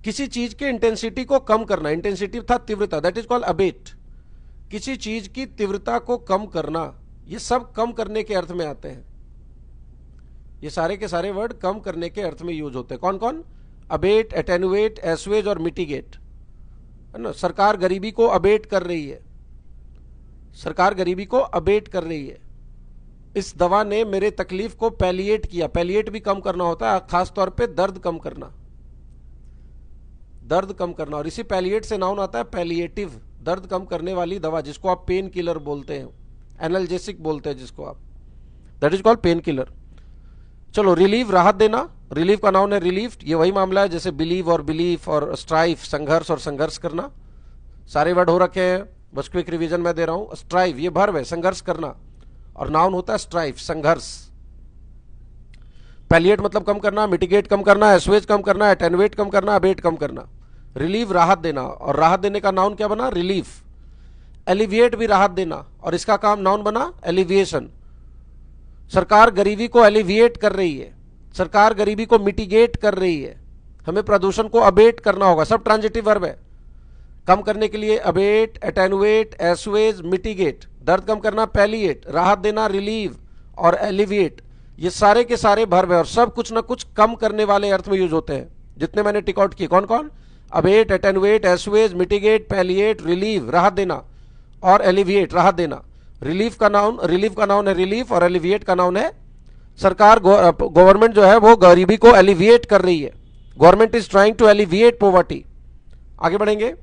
किसी चीज के इंटेंसिटी को कम करना, इंटेंसिटी था तीव्रता, दैट इज कॉल्ड अबेट। किसी चीज की तीव्रता को कम करना, ये सब कम करने के अर्थ में आते हैं। ये सारे के सारे वर्ड कम करने के अर्थ में यूज होते हैं। कौन कौन? अबेट, एटेनुएट, एस्वेज और मिटिगेट, है ना। सरकार गरीबी को अबेट कर रही है, सरकार गरीबी को अबेट कर रही है। इस दवा ने मेरे तकलीफ को पैलिएट किया, पैलिएट भी कम करना होता है, खास तौर पे दर्द कम करना, दर्द कम करना। और इसी पैलिएट से नाउन आता है पैलिएटिव, दर्द कम करने वाली दवा, जिसको आप पेन किलर बोलते हैं, एनाल्जेसिक बोलते हैं जिसको आप, that is called pain killer. चलो, रिलीव, राहत देना, रिलीव का नाउन है रिलीफ। ये वही मामला है जैसे बिलीव और बिलीफ और स्ट्राइफ, संघर्ष और संघर्ष करना। सारे वर्ड हो रखे हैं, बस क्विक रिवीजन मैं दे रहा हूं। स्ट्राइव ये वर्ब है, संघर्ष करना, और नाउन होता है स्ट्राइफ, संघर्ष। पैलिएट मतलब कम करना, मिटिगेट कम करना, एस्वेज कम करना, एटेनुएट कम करना, अबेट कम करना। रिलीव राहत देना, और राहत देने का नाउन क्या बना? रिलीफ। एलिविएट भी राहत देना, और इसका काम नाउन बना एलिविएशन। सरकार गरीबी को एलिविएट कर रही है, सरकार गरीबी को मिटिगेट कर रही है। हमें प्रदूषण को अबेट करना होगा, सब ट्रांजिटिव वर्ब है। कम करने के लिए अबेट, एटेनुएट, एस्वेज, मिटिगेट। दर्द कम करना पैलिएट, राहत देना रिलीव, और एलिविएट, ये सारे के सारे वर्ब है, और सब कुछ ना कुछ कम करने वाले अर्थ में यूज होते हैं। जितने मैंने टिक आउट किए, कौन कौन? अबेट, एटेनुएट, एस्वेज, मिटिगेट, पैलिएट, रिलीव राहत देना, और एलिविएट राहत देना। रिलीफ का नाउन है रिलीफ, और एलिविएट का नाउन है सरकार, गवर्नमेंट जो है वो गरीबी को एलिविएट कर रही है। Government is trying to alleviate poverty. आगे बढ़ेंगे।